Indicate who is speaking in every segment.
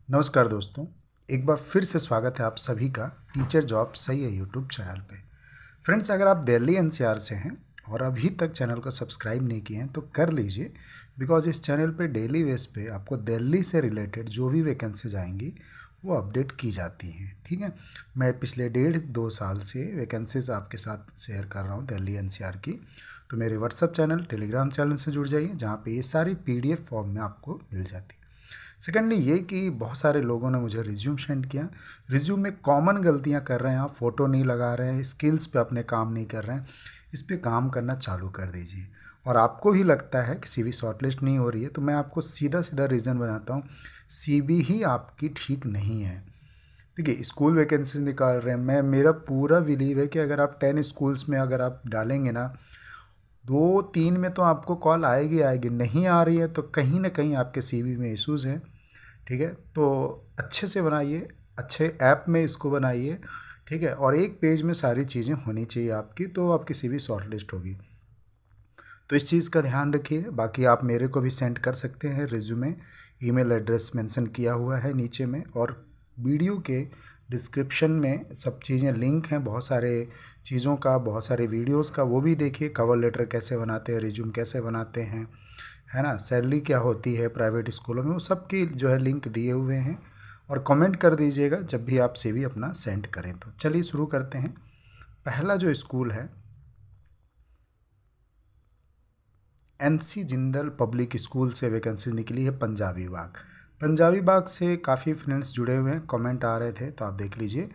Speaker 1: नमस्कार दोस्तों। एक बार फिर से स्वागत है आप सभी का टीचर जॉब सही है यूट्यूब चैनल पे। फ्रेंड्स, अगर आप दिल्ली एनसीआर से हैं और अभी तक चैनल को सब्सक्राइब नहीं किए हैं तो कर लीजिए, बिकॉज इस चैनल पे डेली बेस पे आपको दिल्ली से रिलेटेड जो भी वैकेंसीज आएंगी वो अपडेट की जाती हैं। ठीक है, मैं पिछले 1.5-2 साल से वैकेंसीज आपके साथ शेयर कर रहा हूँ दिल्ली एनसीआर की। तो मेरे व्हाट्सअप चैनल, टेलीग्राम चैनल से जुड़ जाइए, जहाँ पे ये सारी पीडीएफ फॉर्म में आपको मिल जाती है। सेकेंडली ये कि बहुत सारे लोगों ने मुझे रिज्यूम सेंड किया। रिज्यूम में कॉमन गलतियां कर रहे हैं आप, फ़ोटो नहीं लगा रहे हैं, स्किल्स पे अपने काम नहीं कर रहे हैं। इस पे काम करना चालू कर दीजिए। और आपको भी लगता है कि सीवी शॉर्टलिस्ट नहीं हो रही है, तो मैं आपको सीधा सीधा रीज़न बताता हूँ। सीवी ही आपकी ठीक नहीं है। देखिए, स्कूल वैकेंसी निकाल रहे हैं, मेरा पूरा बिलीव है कि अगर आप 10 स्कूल्स में अगर आप डालेंगे ना, 2-3 में तो आपको कॉल आएगी आएगी। नहीं आ रही है तो कहीं ना कहीं आपके सीवी में इश्यूज़ हैं। ठीक है, तो अच्छे से बनाइए, अच्छे ऐप में इसको बनाइए। ठीक है, और एक पेज में सारी चीज़ें होनी चाहिए आपकी, तो आपकी सीवी शॉर्टलिस्ट होगी। तो इस चीज़ का ध्यान रखिए। बाकी आप मेरे को भी सेंड कर सकते हैं रिज्यूमे। ईमेल एड्रेस मेंशन किया हुआ है नीचे में, और वीडियो के डिस्क्रिप्शन में सब चीज़ें लिंक हैं, बहुत सारे चीज़ों का, बहुत सारे वीडियोस का, वो भी देखिए। कवर लेटर कैसे बनाते हैं, रिज्यूम कैसे बनाते हैं, है ना, सैलरी क्या होती है प्राइवेट स्कूलों में, वो सब की जो है लिंक दिए हुए हैं। और कमेंट कर दीजिएगा जब भी आप सीवी अपना सेंड करें। तो चलिए शुरू करते हैं। पहला जो स्कूल है, एनसी जिंदल पब्लिक स्कूल से वैकेंसी निकली है पंजाबी बाग। पंजाबी बाग से काफ़ी फ्रेंड्स जुड़े हुए हैं, कमेंट आ रहे थे, तो आप देख लीजिए।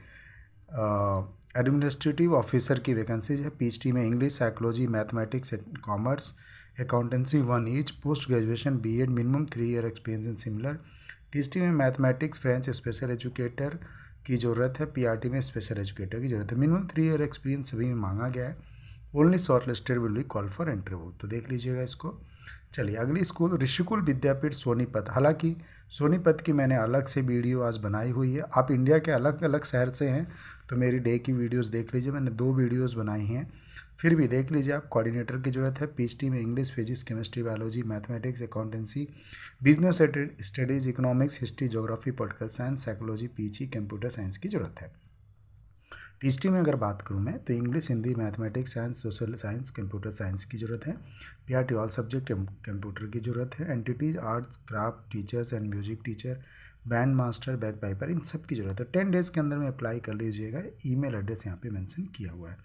Speaker 1: एडमिनिस्ट्रेटिव ऑफिसर की वैकेंसीज है। पीएचडी में English, psychology, mathematics and commerce, accountancy 1 each, post graduation BEd, minimum 3 year experience in similar. TST में मैथमेटिक्स, फ्रेंच, स्पेशल एजुकेटर की ज़रूरत है। पीआरटी में स्पेशल एजुकेटर की ज़रूरत है। मिनिमम 3 ईयर एक्सपीरियंस सभी में मांगा गया है। Only short listed will be call for interview. तो देख लीजिएगा इसको। चलिए अगली स्कूल, ऋषिकुल विद्यापीठ सोनीपत। हालांकि सोनीपत की मैंने अलग से वीडियो आज बनाई हुई है। आप इंडिया के अलग अलग शहर से हैं तो मेरी डे की वीडियोस देख लीजिए, मैंने 2 वीडियोस बनाई हैं। फिर भी देख लीजिए आप। कोऑर्डिनेटर की ज़रूरत है। पीएचडी में English, physics, chemistry, biology, mathematics, accountancy, business studies, economics, history, geography, political science, psychology, PG, computer science की ज़रूरत है। टीएसटी में अगर बात करूँ मैं तो English, Hindi, mathematics, science, social science, computer science की ज़रूरत है। पीआरटी ऑल सब्जेक्ट कंप्यूटर की ज़रूरत है। Entities, arts, craft teachers and music teacher, band master, bagpiper, इन सब की ज़रूरत है। 10 डेज़ के अंदर में अप्लाई कर लीजिएगा। ईमेल एड्रेस यहाँ पे मेंशन किया हुआ है।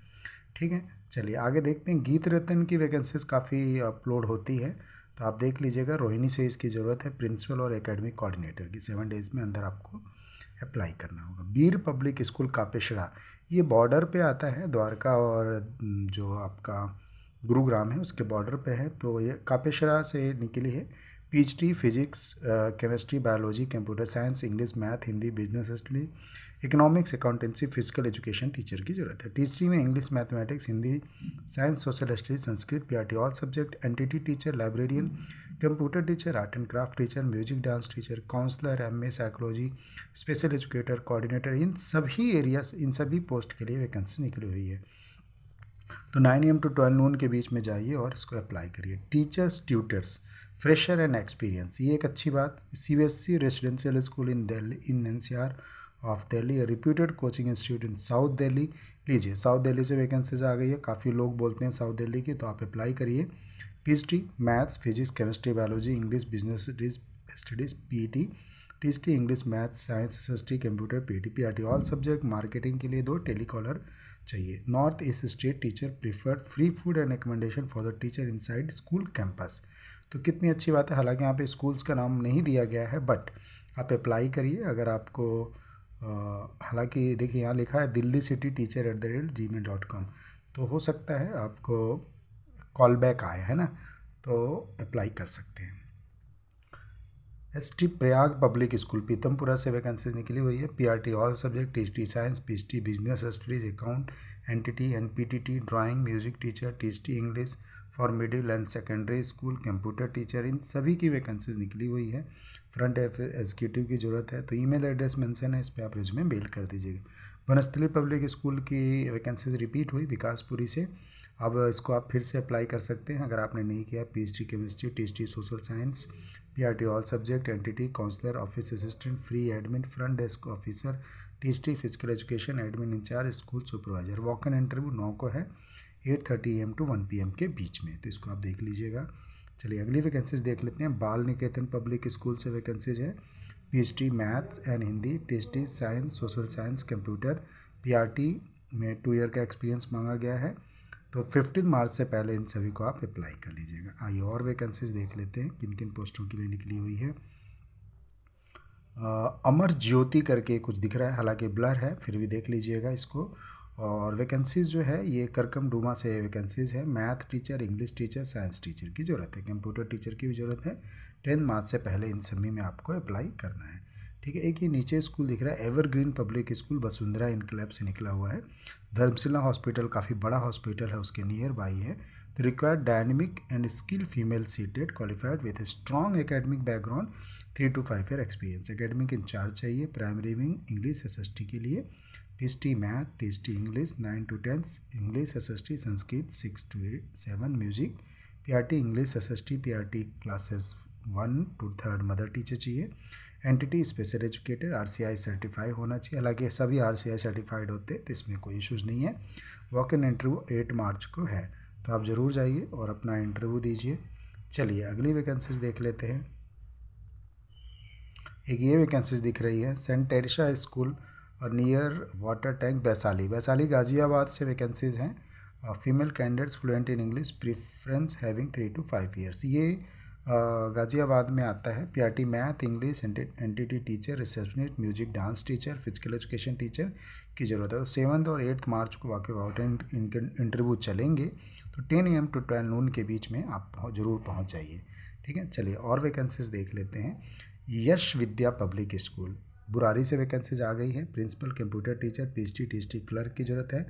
Speaker 1: ठीक है, चलिए आगे देखते हैं। गीत रतन की वैकेंसीज काफ़ी अपलोड होती है, तो आप देख लीजिएगा। रोहिणी से इसकी ज़रूरत है, प्रिंसिपल और एकेडमिक कोऑर्डिनेटर की। 7 डेज़ में अंदर आपको अप्लाई करना होगा। बीर पब्लिक स्कूल कापेशड़ा, ये बॉर्डर पे आता है, द्वारका और जो आपका गुरुग्राम है उसके बॉर्डर पे है। तो ये कापेशड़ा से निकली है। PhD physics, chemistry, biology, computer science, English, math, Hindi, business study, economics, accountancy, physical education teacher की ज़रूरत है। टीचरी में English, mathematics, Hindi, science, social studies, Sanskrit, PRT all subject, NTT teacher, librarian, computer teacher, art and craft teacher, music dance teacher, counsellor, MA psychology, special educator, coordinator, इन सभी areas, इन सभी post के लिए वैकेंसी निकली हुई है। तो 9 AM to 12 नून के बीच में जाइए और इसको अप्लाई करिए। Teachers, tutors, fresher and experience, ये एक अच्छी बात। CBSE residential school in Delhi, in NCR of Delhi, reputed coaching institute in south Delhi. लीजिए, साउथ दिल्ली से वैकेंसीज आ गई है। काफ़ी लोग बोलते हैं साउथ दिल्ली की, तो आप अप्लाई करिए। PhD maths, physics, chemistry, biology, English, business studies, PET, TST, English, maths, science, SST, computer, PT, PRT all subject. Marketing के लिए 2 टेलीकॉलर चाहिए। North east state teacher preferred, free food and accommodation for the teacher inside school campus. तो कितनी अच्छी बात है। हालांकि यहाँ पे स्कूल्स का नाम नहीं दिया गया है, बट आप अप्लाई करिए अगर आपको। हालांकि देखिए यहाँ लिखा है दिल्ली सिटी टीचर @gmail.com, तो हो सकता है आपको कॉल बैक आए, है ना, तो अप्लाई कर सकते हैं। ST Prayag public school Pitampura से वैकेंसी निकली हुई है। PRT all subject, TST science, PhD business studies, account, NTT, NPTT, drawing, music teacher, TST English for middle and secondary school, computer teacher, इन सभी की वैकेंसीज निकली हुई है। फ्रंट एग्जीक्यूटिव की ज़रूरत है। तो ईमेल एड्रेस मेंशन है, इस पर आप रिज्यूमे मेल कर दीजिएगा। वनस्थली पब्लिक स्कूल की वैकेंसीज रिपीट हुई विकासपुरी से। अब इसको आप फिर से अप्लाई कर सकते हैं अगर आपने नहीं किया। PhD chemistry, TST social science, PRT all subject, entity counsellor, office assistant, free admin, front desk officer, TST physical education admin in charge, school supervisor. Walk in interview 9 को है, 8:30 AM to 1 PM के बीच में, तो इसको आप देख लीजिएगा। चलिए अगली वैकेंसीज देख लेते हैं। बाल निकेतन पब्लिक स्कूल से वैकेंसीज है। PhD maths and Hindi, TST science, social science, computer. PRT में 2 ईयर का एक्सपीरियंस मांगा गया है, तो 15 मार्च से पहले इन सभी को आप अप्लाई कर लीजिएगा। आइए और वैकेंसीज देख लेते हैं किन किन पोस्टों के लिए निकली हुई है। अमर ज्योति करके कुछ दिख रहा है, हालांकि ब्लर है, फिर भी देख लीजिएगा इसको। और वैकेंसीज़ जो है ये करकम डूमा से वैकेंसीज़ है। Math teacher, English teacher, science teacher की ज़रूरत है, कंप्यूटर टीचर की भी ज़रूरत है। 10 मार्च से पहले इन सभी में आपको अप्लाई करना है, ठीक है। एक ये नीचे स्कूल दिख रहा है, evergreen public school, Vasundhara enclave से निकला हुआ है। धर्मशिला हॉस्पिटल काफ़ी बड़ा हॉस्पिटल है, उसके नियर बाई है। The required dynamic and skill female seated qualified with strong academic background, 3 to 5 year experience. Academic incharge चाहिए, प्राइमरी विंग इंग्लिश SST के लिए। PST math, TST English 9 to 10, English SST Sanskrit 6 to 7, music. PRT English SST, PRT classes 1 to 3 mother teacher चाहिए। Entity special educator, RCI certify होना चाहिए, हालांकि सभी RCI certified होते हैं तो इसमें कोई इश्यूज़ नहीं है। वॉक इन इंटरव्यू 8 मार्च को है, तो आप ज़रूर जाइए और अपना इंटरव्यू दीजिए। चलिए अगली वैकेंसीज देख लेते हैं। एक ये वैकेंसीज दिख रही है, सेंट टेरेसा स्कूल और near water tank, Vaishali. Vaishali Ghaziabad से वैकेंसीज हैं। Female candidates fluent in English, preference having 3 to 5 years. ये गाजियाबाद में आता है। PRT math, English, entity teacher, receptionist, music, dance teacher, physical education teacher की ज़रूरत है। तो 7 और 8 मार्च को वाकई इंटरव्यू चलेंगे, तो 10 AM to 12 noon के बीच में आप ज़रूर पहुँच जाइए, ठीक है। चलिए और वैकेंसीज देख लेते हैं। यश विद्या पब्लिक स्कूल, बुरारी से वैकेंसीज आ गई है। Principal, computer teacher, PhD TST clerk की ज़रूरत है।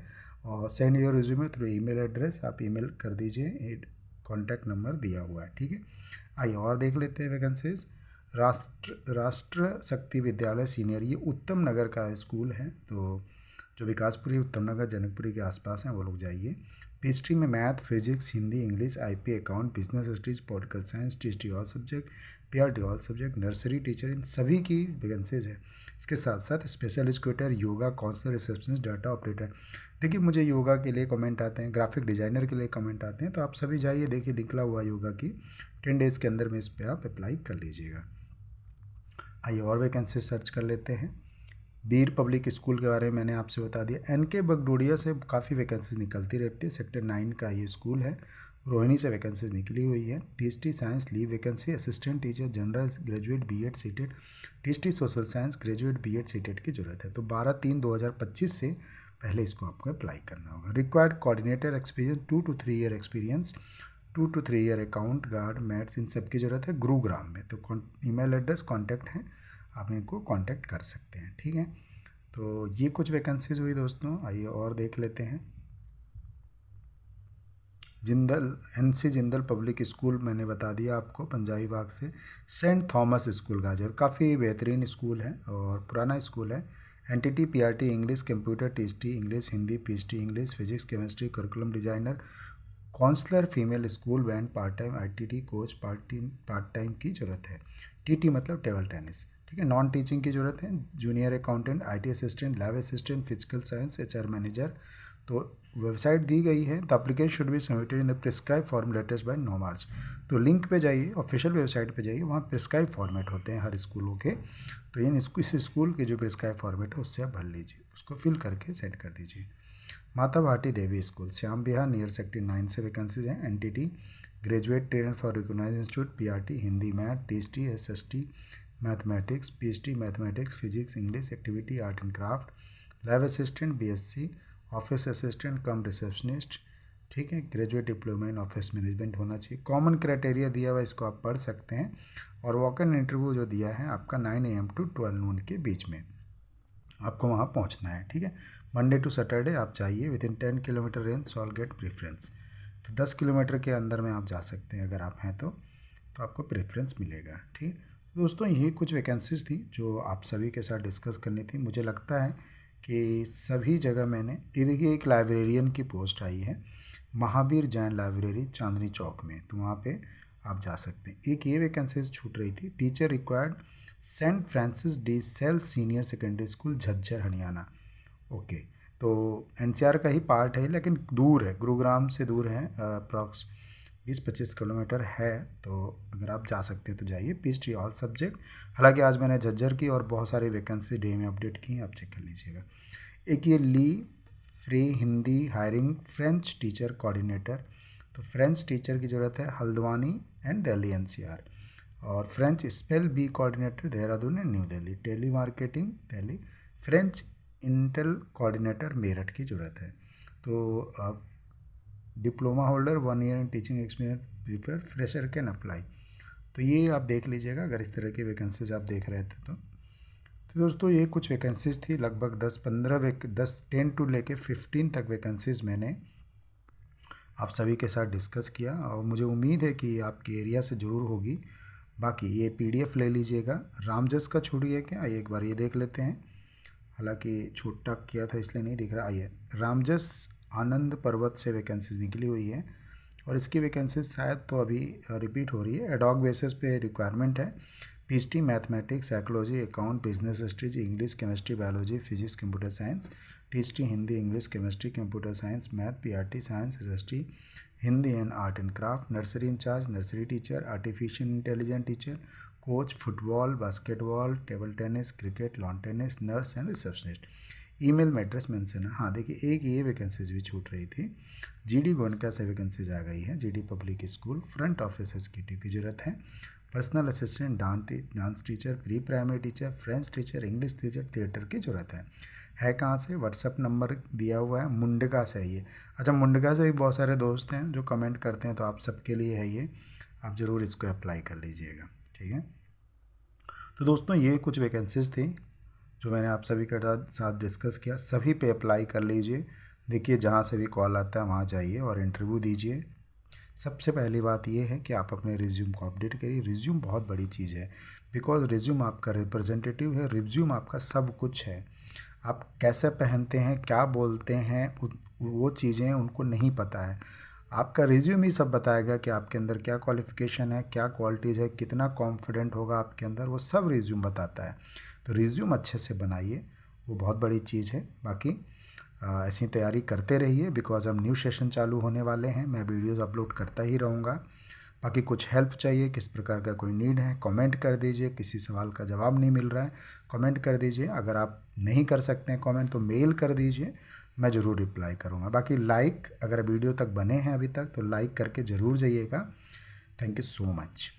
Speaker 1: और send your resume through email address, आप ईमेल कर दीजिए, कॉन्टैक्ट नंबर दिया हुआ है, ठीक है। आइए और देख लेते हैं वैकेंसीज। राष्ट्र शक्ति विद्यालय सीनियर, ये उत्तम नगर का स्कूल है, तो जो विकासपुरी, उत्तम नगर, जनकपुरी के आसपास हैं वो लोग जाइए। PhD में math, physics, Hindi, English, IP account, business studies, political science, TST all subject, PRT all subject, nursery teacher, इन सभी की वैकेंसीज है। इसके साथ साथ special educator, yoga counsellor, receptionist, data operator. देखिए मुझे योगा के लिए कमेंट आते हैं, ग्राफिक डिज़ाइनर के लिए कमेंट आते हैं, तो आप सभी जाइए, देखिए निकला हुआ योगा की, 10 डेज़ के अंदर में इस पर आप अप्लाई कर लीजिएगा। आइए और वैकेंसी सर्च कर लेते हैं। बीर पब्लिक स्कूल के बारे में मैंने आपसे बता दिया। NK बगडोडिया से काफ़ी वैकेंसीज निकलती रहती है, सेक्टर 9 का ये स्कूल है। रोहिणी से वैकेंसीज निकली हुई है। TST science leave vacancy, assistant teacher general, graduate B.Ed seated, TST social science graduate B.Ed seated की ज़रूरत है। तो 12/3/2025 से पहले इसको आपको अप्लाई करना होगा। Required coordinator experience, 2 to 3 year experience, 2 to 3 year account, guard, maths, इन सब की ज़रूरत है गुरुग्राम में। तो ईमेल एड्रेस कॉन्टैक्ट है, आप इनको कॉन्टैक्ट कर सकते हैं, ठीक है। तो ये कुछ वैकेंसीज हुई दोस्तों। आइए और देख लेते हैं। Jindal, NC Jindal public school मैंने बता दिया आपको, पंजाबी बाग से। सेंट थॉमस स्कूल गाजर, काफ़ी बेहतरीन स्कूल है और पुराना स्कूल है। Entity PRT English, computer, TST English, Hindi, PhD English, physics, chemistry, curriculum designer, counsellor, female, school band, part time, ITT coach, part time की ज़रूरत है। TT मतलब टेबल टेनिस, ठीक है। नॉन टीचिंग की ज़रूरत है। Junior accountant, IT assistant, lab assistant, physical science, HR manager. तो वेबसाइट दी गई है। The application should be submitted in the prescribe form latest by 9 मार्च। तो लिंक पे जाइए, ऑफिशियल वेबसाइट पे जाइए, वहाँ प्रिस्क्राइब फॉर्मेट होते हैं हर स्कूलों के, तो इस स्कूल के जो प्रिस्क्राइब फॉर्मेट है उससे आप भर लीजिए, उसको फिल करके सेंड कर दीजिए। Mata Bhati Devi school, Shyam Vihar near sector 9 से वैकेंसीज हैं। Entity graduate trainer for recognize institute, PRT Hindi, math, TST SST mathematics, PhD mathematics, physics, English, activity, art and craft, lab assistant, BSc, office assistant cum receptionist, ठीक है। Graduate diploma in office management होना चाहिए। Common criteria दिया हुआ, इसको आप पढ़ सकते हैं। और वॉक इन इंटरव्यू जो दिया है आपका 9 AM to 12 noon के बीच में आपको वहाँ पहुँचना है, ठीक है। मंडे टू सैटरडे आप चाहिए, within 10 kilometre range shall get preference. तो 10 किलोमीटर के अंदर में आप जा सकते हैं अगर आप हैं तो आपको प्रेफरेंस मिलेगा, ठीक। दोस्तों ये कुछ वैकेंसीज थी जो आप सभी के साथ डिस्कस करनी थी। मुझे लगता है कि सभी जगह मैंने, ये देखिए एक लाइब्रेरियन की पोस्ट आई है, महावीर जैन लाइब्रेरी, चांदनी चौक में, तो वहाँ पे आप जा सकते हैं। एक ये वैकेंसीज छूट रही थी, teacher required Saint Francis de Sales senior secondary school Jhajjar Haryana. Okay, तो एनसीआर का ही पार्ट है लेकिन दूर है, गुरुग्राम से दूर है, अप्रॉक्स 20-25 किलोमीटर है। तो अगर आप जा सकते हैं तो जाइए। पीएचडी ऑल सब्जेक्ट, हालांकि आज मैंने झज्जर की और बहुत सारी वैकेंसी डे में अपडेट की, आप चेक कर लीजिएगा। एक ये ली free Hindi hiring French teacher coordinator, तो फ्रेंच टीचर की ज़रूरत है हल्द्वानी एंड दिल्ली एनसीआर। और French spell B coordinator Dehradun and new Delhi. Telemarketing Delhi. French intel coordinator Meerut की ज़रूरत है। तो diploma holder 1 year in teaching experience prefer, fresher can apply. तो ये आप देख लीजिएगा अगर इस तरह की वैकेंसीज आप देख रहे थे तो दोस्तों ये कुछ वैकेंसीज थी, लगभग 10 टू लेके 15 तक वैकेंसीज मैंने आप सभी के साथ डिस्कस किया और मुझे उम्मीद है कि आपके एरिया से ज़रूर होगी। बाकी ये पीडीएफ ले लीजिएगा। रामजस का छोड़िए क्या, आइए एक बार ये देख लेते हैं, हालांकि छोटा किया था इसलिए नहीं दिख रहा। आइए, रामजस आनंद पर्वत से वैकेंसीज निकली हुई है और इसकी वैकेंसीज शायद तो अभी रिपीट हो रही है। एडॉक बेसिस पे रिक्वायरमेंट है। PhD mathematics, psychology, account, business studies, English, chemistry, biology, physics, computer science, THD Hindi, English, chemistry, computer science, math, PRT science, SST Hindi and art and craft, nursery in charge, nursery teacher, artificial intelligence teacher, coach, football, basketball, table tennis, cricket, lawn tennis, nurse and receptionist. Email में address mention है। हाँ देखिए, एक ये vacancies भी छूट रही थी। जीडी गोयनका से वैकेंसीज आ गई है। GD public school front office executive की ज़रूरत है। Personal assistant, dance teacher, pre primary teacher, French teacher, English teacher, theatre की ज़रूरत है कहाँ से, व्हाट्सअप नंबर दिया हुआ है, मुंडका से है ये। अच्छा, मुंडका से भी बहुत सारे दोस्त हैं जो कमेंट करते हैं, तो आप सबके लिए है ये, आप ज़रूर इसको अप्लाई कर लीजिएगा, ठीक है। तो दोस्तों ये कुछ वैकेंसीज थी जो मैंने आप सभी के साथ डिस्कस किया। सभी पे अप्लाई कर लीजिए। देखिए, जहाँ से भी कॉल आता है वहाँ जाइए और इंटरव्यू दीजिए। सबसे पहली बात ये है कि आप अपने रिज्यूम को अपडेट करिए। रिज्यूम बहुत बड़ी चीज़ है, बिकॉज रिज्यूम आपका रिप्रेजेंटेटिव है, रिज्यूम आपका सब कुछ है। आप कैसे पहनते हैं, क्या बोलते हैं, वो चीज़ें उनको नहीं पता है। आपका रिज्यूम ही सब बताएगा कि आपके अंदर क्या क्वालिफ़िकेशन है, क्या क्वालिटीज़ है, कितना कॉन्फिडेंट होगा आपके अंदर, वो सब रिज्यूम बताता है। तो रिज्यूम अच्छे से बनाइए, वो बहुत बड़ी चीज़ है। बाकी ऐसी तैयारी करते रहिए, बिकॉज अब न्यू सेशन चालू होने वाले हैं। मैं वीडियोज़ अपलोड करता ही रहूँगा। बाकी कुछ हेल्प चाहिए, किस प्रकार का कोई नीड है, कमेंट कर दीजिए। किसी सवाल का जवाब नहीं मिल रहा है, कमेंट कर दीजिए। अगर आप नहीं कर सकते हैं कमेंट तो मेल कर दीजिए, मैं ज़रूर रिप्लाई करूँगा। बाकी लाइक, अगर वीडियो तक बने हैं अभी तक तो लाइक करके ज़रूर जाइएगा। Thank you so much.